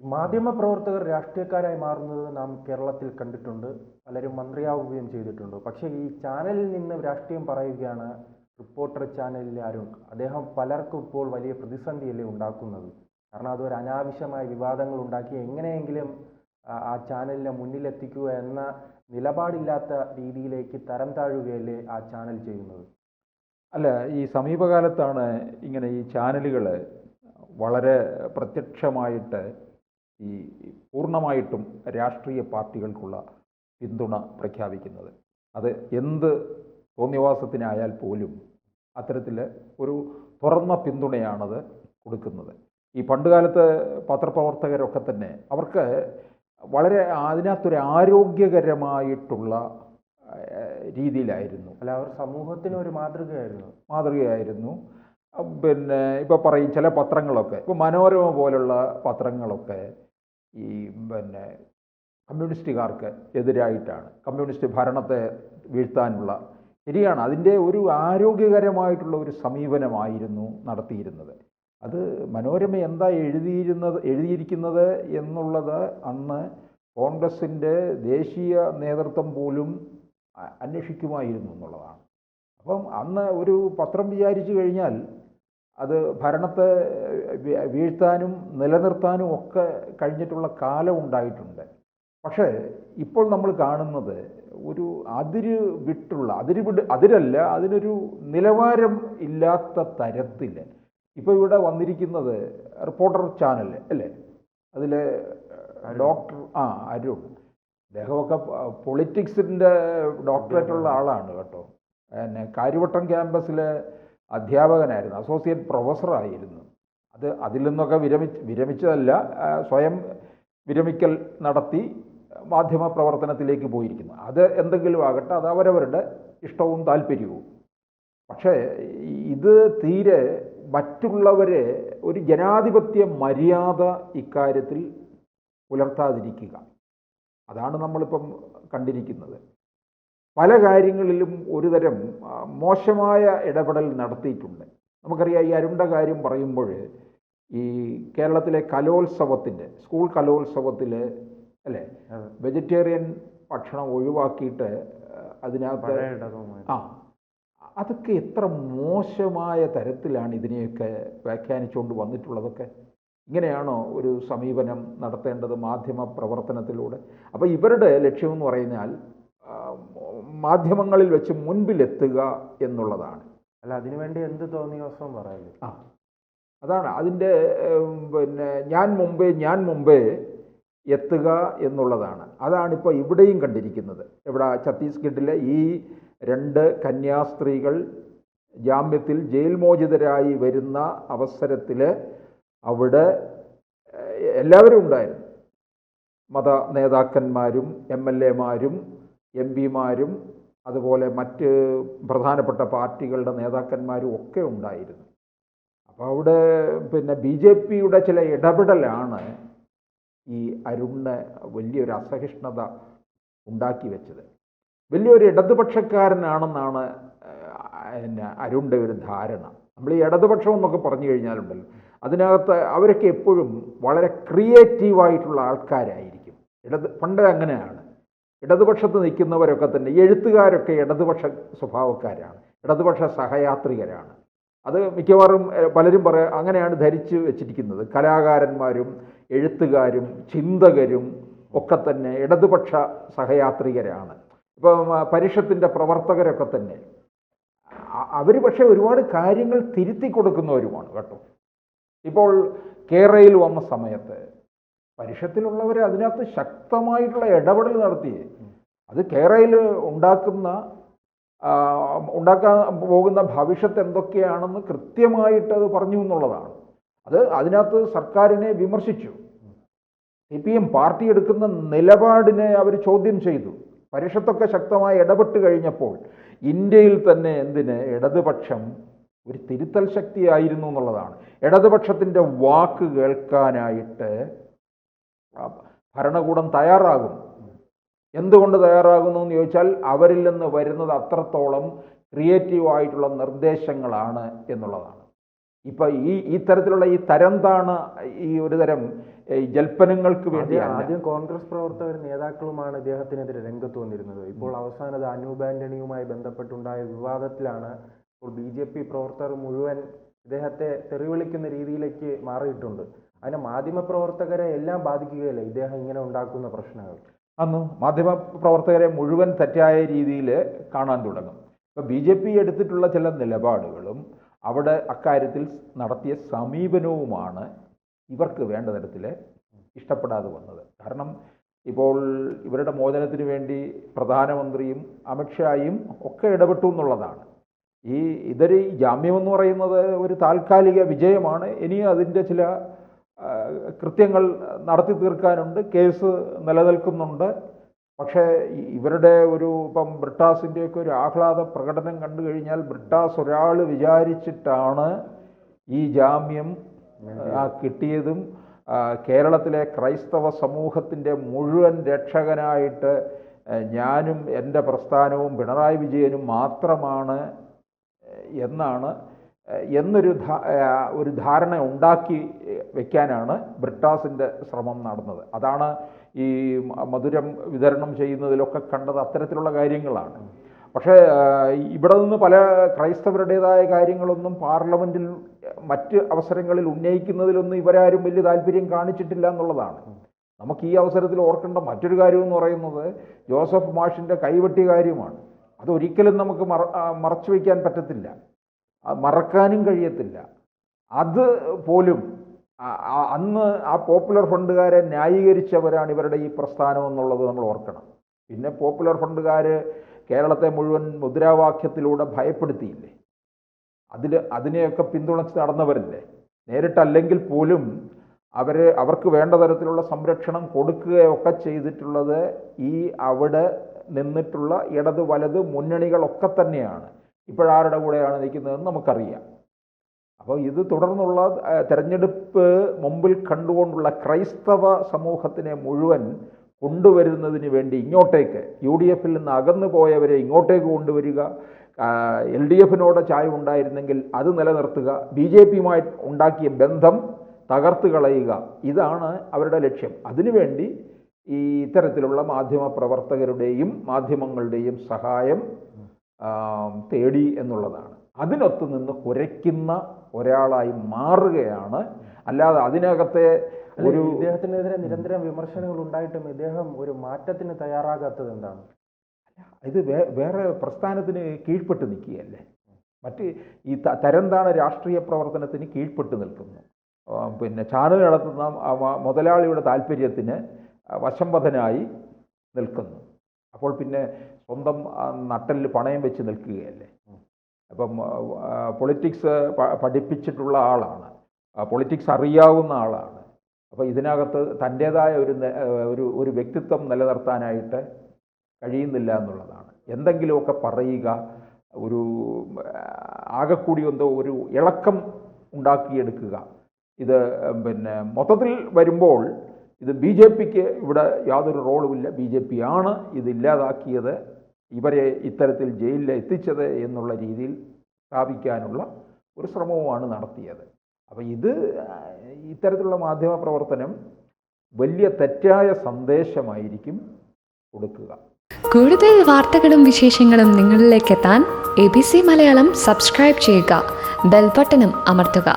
മാധ്യമപ്രവർത്തകർ രാഷ്ട്രീയക്കാരായി മാറുന്നത് നാം കേരളത്തിൽ കണ്ടിട്ടുണ്ട്. പലരും മന്ത്രിയാവുകയും ചെയ്തിട്ടുണ്ട്. പക്ഷേ ഈ ചാനലിൽ നിന്ന് രാഷ്ട്രീയം പറയുകയാണ് റിപ്പോർട്ടർ ചാനലിലെ അരുൺ. അദ്ദേഹം പലർക്കും ഇപ്പോൾ വലിയ പ്രതിസന്ധിയല്ലേ ഉണ്ടാക്കുന്നത്. കാരണം അതൊരു അനാവശ്യമായ വിവാദങ്ങൾ ഉണ്ടാക്കി എങ്ങനെയെങ്കിലും ആ ചാനലിനെ മുന്നിലെത്തിക്കുക എന്ന നിലപാടില്ലാത്ത രീതിയിലേക്ക് തരം താഴുകയല്ലേ ആ ചാനൽ ചെയ്യുന്നത്. അല്ല, ഈ സമീപകാലത്താണ് ഇങ്ങനെ ഈ ചാനലുകൾ വളരെ പ്രത്യക്ഷമായിട്ട് ഈ പൂർണ്ണമായിട്ടും രാഷ്ട്രീയ പാർട്ടികൾക്കുള്ള പിന്തുണ പ്രഖ്യാപിക്കുന്നത്. അത് എന്ത് തോന്നിവാസത്തിനായാൽ പോലും അത്തരത്തിൽ ഒരു തുറന്ന പിന്തുണയാണത് കൊടുക്കുന്നത്. ഈ പണ്ടുകാലത്ത് പത്രപ്രവർത്തകരൊക്കെ തന്നെ അവർക്ക് വളരെ അതിനകത്തൊരു ആരോഗ്യകരമായിട്ടുള്ള രീതിയിലായിരുന്നു. അല്ല, അവർ സമൂഹത്തിന് ഒരു മാതൃകയായിരുന്നു. പിന്നെ ഇപ്പോൾ പറയും ചില പത്രങ്ങളൊക്കെ, ഇപ്പോൾ മനോരമ പോലുള്ള പത്രങ്ങളൊക്കെ ഈ കമ്മ്യൂണിസ്റ്റുകാർക്ക് എതിരായിട്ടാണ്, കമ്മ്യൂണിസ്റ്റ് ഭരണത്തെ വീഴ്ത്താനുള്ള, ശരിയാണ്, അതിൻ്റെ ഒരു ആരോഗ്യകരമായിട്ടുള്ള ഒരു സമീപനമായിരുന്നു നടത്തിയിരുന്നത്. അത് മനോരമ എന്താ എഴുതിയിരിക്കുന്നത് എന്നുള്ളത് അന്ന് കോൺഗ്രസിൻ്റെ ദേശീയ നേതൃത്വം പോലും അന്വേഷിക്കുമായിരുന്നു എന്നുള്ളതാണ്. അപ്പം അന്ന് ഒരു പത്രം വിചാരിച്ചു കഴിഞ്ഞാൽ അത് ഭരണത്തെ വീഴ്ത്താനും നിലനിർത്താനും ഒക്കെ കഴിഞ്ഞിട്ടുള്ള കാലം ഉണ്ടായിട്ടുണ്ട്. പക്ഷേ ഇപ്പോൾ നമ്മൾ കാണുന്നത് ഒരു അതിരല്ല, അതിനൊരു നിലവാരം ഇല്ലാത്ത തരത്തിൽ ഇപ്പോൾ ഇവിടെ വന്നിരിക്കുന്നത് റിപ്പോർട്ടർ ചാനൽ അല്ലേ, അതിൽ ഡോക്ടർ അരുൺ, അദ്ദേഹമൊക്കെ പൊളിറ്റിക്സിൻ്റെ ഡോക്ടറേറ്റുള്ള ആളാണ് കേട്ടോ. കാര്യവട്ടം ക്യാമ്പസിലെ അധ്യാപകനായിരുന്നു, അസോസിയേറ്റ് പ്രൊഫസറായിരുന്നു. അതിൽ നിന്നൊക്കെ വിരമിച്ചതല്ല, സ്വയം വിരമിക്കൽ നടത്തി മാധ്യമ പ്രവർത്തനത്തിലേക്ക് പോയിരിക്കുന്നു. അത് എന്തെങ്കിലും ആകട്ടെ, അത് അവരവരുടെ ഇഷ്ടവും താല്പര്യവും. പക്ഷേ ഇത് തീരെ മറ്റുള്ളവരെ ഒരു ജനാധിപത്യ മര്യാദ ഇക്കാര്യത്തിൽ പുലർത്താതിരിക്കുക, അതാണ് നമ്മളിപ്പം കണ്ടിരിക്കുന്നത്. പല കാര്യങ്ങളിലും ഒരുതരം മോശമായ ഇടപെടൽ നടത്തിയിട്ടുണ്ട്. നമുക്കറിയാം, ഈ അരുണ്ട കാര്യം പറയുമ്പോൾ ഈ കേരളത്തിലെ സ്കൂൾ കലോത്സവത്തിൽ അല്ലേ, വെജിറ്റേറിയൻ ഭക്ഷണം ഒഴിവാക്കിയിട്ട് അതിനകത്ത് അതൊക്കെ എത്ര മോശമായ തരത്തിലാണ് ഇതിനെയൊക്കെ വ്യാഖ്യാനിച്ചുകൊണ്ട് വന്നിട്ടുള്ളതൊക്കെ. ഇങ്ങനെയാണോ ഒരു സമീപനം നടത്തേണ്ടത് മാധ്യമ പ്രവർത്തനത്തിലൂടെ? അപ്പോൾ ഇവരുടെ ലക്ഷ്യമെന്ന് പറഞ്ഞാൽ മാധ്യമങ്ങളിൽ വെച്ച് മുൻപിലെത്തുക എന്നുള്ളതാണ്. അല്ല, അതിനുവേണ്ടി എന്ത് തോന്നിയവസം പറയല്ലേ. അതാണ് അതിൻ്റെ ഞാൻ മുമ്പേ എത്തുക എന്നുള്ളതാണ്. അതാണിപ്പോൾ ഇവിടെയും കണ്ടിരിക്കുന്നത്. ഇവിടെ ഛത്തീസ്ഗഡിലെ ഈ 2 കന്യാസ്ത്രീകൾ ജാമ്യത്തിൽ ജയിൽ മോചിതരായി വരുന്ന അവസരത്തിൽ അവിടെ എല്ലാവരും ഉണ്ടായിരുന്നു. മത നേതാക്കന്മാരും MLA-മാരും MP-മാരും അതുപോലെ മറ്റ് പ്രധാനപ്പെട്ട പാർട്ടികളുടെ നേതാക്കന്മാരും ഒക്കെ ഉണ്ടായിരുന്നു. അപ്പോൾ അവിടെ BJP-യുടെ ചില ഇടപെടലാണ് ഈ അരുണിന് വലിയൊരു അസഹിഷ്ണുത ഉണ്ടാക്കി വെച്ചത്. വലിയൊരു ഇടതുപക്ഷക്കാരനാണെന്നാണ് അരുണിൻ്റെ ഒരു ധാരണ. നമ്മൾ ഈ ഇടതുപക്ഷം എന്നൊക്കെ പറഞ്ഞു കഴിഞ്ഞാലുണ്ടല്ലോ, അതിനകത്ത് അവരൊക്കെ എപ്പോഴും വളരെ ക്രിയേറ്റീവായിട്ടുള്ള ആൾക്കാരായിരിക്കും. പണ്ട് അങ്ങനെയാണ്. ഇടതുപക്ഷത്ത് നിൽക്കുന്നവരൊക്കെ തന്നെ, എഴുത്തുകാരൊക്കെ ഇടതുപക്ഷ സ്വഭാവക്കാരാണ്, ഇടതുപക്ഷ സഹയാത്രികരാണ്. അത് മിക്കവാറും പലരും അങ്ങനെയാണ് ധരിച്ച് വെച്ചിരിക്കുന്നത്. കലാകാരന്മാരും എഴുത്തുകാരും ചിന്തകരും ഒക്കെ തന്നെ ഇടതുപക്ഷ സഹയാത്രികരാണ്. ഇപ്പം പരിഷത്തിൻ്റെ പ്രവർത്തകരൊക്കെ തന്നെ അവർ പക്ഷേ ഒരുപാട് കാര്യങ്ങൾ തിരുത്തി കൊടുക്കുന്നവരുമാണ് കേട്ടോ. ഇപ്പോൾ കേരളയിൽ വന്ന സമയത്ത് പരിഷത്തിലുള്ളവർ അതിനകത്ത് ശക്തമായിട്ടുള്ള ഇടപെടൽ നടത്തിയേ. അത് കേരളയിൽ ഉണ്ടാക്കാൻ പോകുന്ന ഭവിഷ്യത്ത് എന്തൊക്കെയാണെന്ന് കൃത്യമായിട്ട് അത് പറഞ്ഞു എന്നുള്ളതാണ്. അതിനകത്ത് സർക്കാരിനെ വിമർശിച്ചു. CPM പാർട്ടി എടുക്കുന്ന നിലപാടിനെ അവർ ചോദ്യം ചെയ്തു. പരിഷത്തൊക്കെ ശക്തമായി ഇടപെട്ട് കഴിഞ്ഞപ്പോൾ ഇന്ത്യയിൽ തന്നെ ഇടതുപക്ഷം ഒരു തിരുത്തൽ ശക്തിയായിരുന്നു എന്നുള്ളതാണ്. ഇടതുപക്ഷത്തിൻ്റെ വാക്ക് കേൾക്കാനായിട്ട് ഭരണകൂടം തയ്യാറാകും. എന്തുകൊണ്ട് തയ്യാറാകുന്നു എന്ന് ചോദിച്ചാൽ അവരിൽ നിന്ന് വരുന്നത് അത്രത്തോളം ക്രിയേറ്റീവായിട്ടുള്ള നിർദ്ദേശങ്ങളാണ് എന്നുള്ളതാണ്. ഇപ്പം ഈ തരത്തിലുള്ള ഈ തരംതാണ് ഈ ഒരു തരം ഈ ജൽപ്പനങ്ങൾക്ക് വേണ്ടിയാണ്. ആദ്യം കോൺഗ്രസ് പ്രവർത്തകർ നേതാക്കളുമാണ് ഇദ്ദേഹത്തിനെതിരെ രംഗത്ത് വന്നിരുന്നത്. ഇപ്പോൾ അവസാനത് അനൂപ് ആന്റണിയുമായി ബന്ധപ്പെട്ടുണ്ടായ വിവാദത്തിലാണ് ഇപ്പോൾ BJP പ്രവർത്തകർ മുഴുവൻ ഇദ്ദേഹത്തെ തെറിവിളിക്കുന്ന രീതിയിലേക്ക് മാറിയിട്ടുണ്ട്. അതിന് മാധ്യമപ്രവർത്തകരെ എല്ലാം ബാധിക്കുകയല്ലേ ഇദ്ദേഹം ഇങ്ങനെ ഉണ്ടാക്കുന്ന പ്രശ്നങ്ങൾ? അന്ന് മാധ്യമപ്രവർത്തകരെ മുഴുവൻ തെറ്റായ രീതിയിൽ കാണാൻ തുടങ്ങും. ഇപ്പം BJP എടുത്തിട്ടുള്ള ചില നിലപാടുകളും അവിടെ അക്കാര്യത്തിൽ നടത്തിയ സമീപനവുമാണ് ഇവർക്ക് വേണ്ട തരത്തിൽ ഇഷ്ടപ്പെടാതെ വന്നത്. കാരണം ഇപ്പോൾ ഇവരുടെ മോചനത്തിന് വേണ്ടി പ്രധാനമന്ത്രിയും അമിത്ഷായും ഒക്കെ ഇടപെട്ടു എന്നുള്ളതാണ്. ഇതൊരു ജാമ്യമെന്ന് പറയുന്നത് ഒരു താൽക്കാലിക വിജയമാണ്. ഇനിയും അതിൻ്റെ ചില കൃത്യങ്ങൾ നടത്തി തീർക്കാനുണ്ട്. കേസ് നിലനിൽക്കുന്നുണ്ട്. പക്ഷേ ഇവരുടെ ഇപ്പം ബ്രിട്ടാസിൻ്റെയൊക്കെ ഒരു ആഹ്ലാദ പ്രകടനം കണ്ടു കഴിഞ്ഞാൽ ബ്രിട്ടാസ് ഒരാൾ വിചാരിച്ചിട്ടാണ് ഈ ജാമ്യം കിട്ടിയതും കേരളത്തിലെ ക്രൈസ്തവ സമൂഹത്തിൻ്റെ മുഴുവൻ രക്ഷകനായിട്ട് ഞാനും എൻ്റെ പ്രസ്ഥാനവും പിണറായി വിജയനും മാത്രമാണ് എന്നൊരു ധാരണ ഉണ്ടാക്കി വയ്ക്കാനാണ് ബ്രിട്ടാസിൻ്റെ ശ്രമം നടന്നത്. അതാണ് ഈ മധുരം വിതരണം ചെയ്യുന്നതിലൊക്കെ കണ്ടത് അത്തരത്തിലുള്ള കാര്യങ്ങളാണ്. പക്ഷേ ഇവിടെ നിന്ന് പല ക്രൈസ്തവരുടേതായ കാര്യങ്ങളൊന്നും പാർലമെൻറ്റിൽ മറ്റ് അവസരങ്ങളിൽ ഉന്നയിക്കുന്നതിലൊന്നും ഇവരാരും വലിയ താല്പര്യം കാണിച്ചിട്ടില്ല എന്നുള്ളതാണ്. നമുക്ക് ഈ അവസരത്തിൽ ഓർക്കേണ്ട മറ്റൊരു കാര്യമെന്ന് പറയുന്നത് ജോസഫ് മാഷിൻ്റെ കൈവെട്ടിയ കാര്യമാണ്. അതൊരിക്കലും നമുക്ക് മറച്ചു വയ്ക്കാൻ പറ്റത്തില്ല, മറക്കാനും കഴിയത്തില്ല. അത് പോലും അന്ന് ആ പോപ്പുലർ ഫണ്ടുകാരെ ന്യായീകരിച്ചവരാണ് ഇവരുടെ ഈ പ്രസ്ഥാനം എന്നുള്ളത് നമ്മൾ ഓർക്കണം. പിന്നെ പോപ്പുലർ ഫണ്ടുകാർ കേരളത്തെ മുഴുവൻ മുദ്രാവാക്യത്തിലൂടെ ഭയപ്പെടുത്തിയില്ലേ? അതിനെയൊക്കെ പിന്തുണച്ച് നടന്നവരില്ലേ? നേരിട്ടല്ലെങ്കിൽ പോലും അവർക്ക് വേണ്ട തരത്തിലുള്ള സംരക്ഷണം കൊടുക്കുകയൊക്കെ ചെയ്തിട്ടുള്ളത് അവിടെ നിന്നിട്ടുള്ള ഇടത് വലത് മുന്നണികളൊക്കെ തന്നെയാണ്. ഇപ്പോഴാരുടെ കൂടെയാണ് നിൽക്കുന്നതെന്ന് നമുക്കറിയാം. അപ്പോൾ ഇത് തുടർന്നുള്ള തെരഞ്ഞെടുപ്പ് മുമ്പിൽ കണ്ടുകൊണ്ടുള്ള ക്രൈസ്തവ സമൂഹത്തിനെ മുഴുവൻ കൊണ്ടുവരുന്നതിന് വേണ്ടി ഇങ്ങോട്ടേക്ക് UDFിൽ നിന്ന് അകന്നു പോയവരെ ഇങ്ങോട്ടേക്ക് കൊണ്ടുവരിക, LDFിനോട് ചായ്വ് ഉണ്ടായിരുന്നെങ്കിൽ അത് നിലനിർത്തുക, BJPയുമായി ഉണ്ടാക്കിയ ബന്ധം തകർത്ത് കളയുക, ഇതാണ് അവരുടെ ലക്ഷ്യം. അതിനുവേണ്ടി ഈ ഇത്തരത്തിലുള്ള മാധ്യമപ്രവർത്തകരുടെയും മാധ്യമങ്ങളുടെയും സഹായം തേടി എന്നുള്ളതാണ്. അതിനൊത്തു നിന്ന് കുരയ്ക്കുന്ന ഒരാളായി മാറുകയാണ്. അല്ലാതെ അതിനകത്തെ ഇദ്ദേഹത്തിനെതിരെ നിരന്തരം വിമർശനങ്ങൾ ഉണ്ടായിട്ടും ഇദ്ദേഹം ഒരു മാറ്റത്തിന് തയ്യാറാകാത്തത് എന്താണ്? ഇത് വേറെ പ്രസ്ഥാനത്തിന് കീഴ്പ്പെട്ട് നിൽക്കുകയല്ലേ? മറ്റ് ഈ തരംതാണ രാഷ്ട്രീയ പ്രവർത്തനത്തിന് കീഴ്പ്പെട്ട് നിൽക്കുന്നു. പിന്നെ ചാനൽ നടത്തുന്ന മുതലാളിയുടെ താല്പര്യത്തിന് വശംവദനായി നിൽക്കുന്നു. അപ്പോൾ പിന്നെ സ്വന്തം നട്ടലിൽ പണയം വെച്ച് നിൽക്കുകയല്ലേ? അപ്പം പൊളിറ്റിക്സ് പഠിപ്പിച്ചിട്ടുള്ള ആളാണ്, പൊളിറ്റിക്സ് അറിയാവുന്ന ആളാണ്. അപ്പോൾ ഇതിനകത്ത് തൻ്റേതായ ഒരു വ്യക്തിത്വം നിലനിർത്താനായിട്ട് കഴിയുന്നില്ല എന്നുള്ളതാണ്. എന്തെങ്കിലുമൊക്കെ പറയുക, ആകെക്കൂടി ഒരു ഇളക്കം ഉണ്ടാക്കിയെടുക്കുക. ഇത് പിന്നെ മൊത്തത്തിൽ വരുമ്പോൾ ഇത് BJPക്ക് ഇവിടെ യാതൊരു റോളുമില്ല. BJPയാണ് ഇതില്ലാതാക്കിയത്, ഇവരെ ഇത്തരത്തിൽ ജയിലിൽ എത്തിച്ചത് എന്നുള്ള രീതിയിൽ സ്ഥാപിക്കാനുള്ള ഒരു ശ്രമവുമാണ് നടത്തിയത്. അപ്പോൾ ഇത്തരത്തിലുള്ള മാധ്യമ പ്രവർത്തനം വലിയ തെറ്റായ സന്ദേശമായിരിക്കും കൊടുക്കുക. കൂടുതൽ വാർത്തകളും വിശേഷങ്ങളും നിങ്ങളിലേക്ക് എത്താൻ ABC മലയാളം സബ്സ്ക്രൈബ് ചെയ്യുക, ബെൽ ബട്ടണും അമർത്തുക.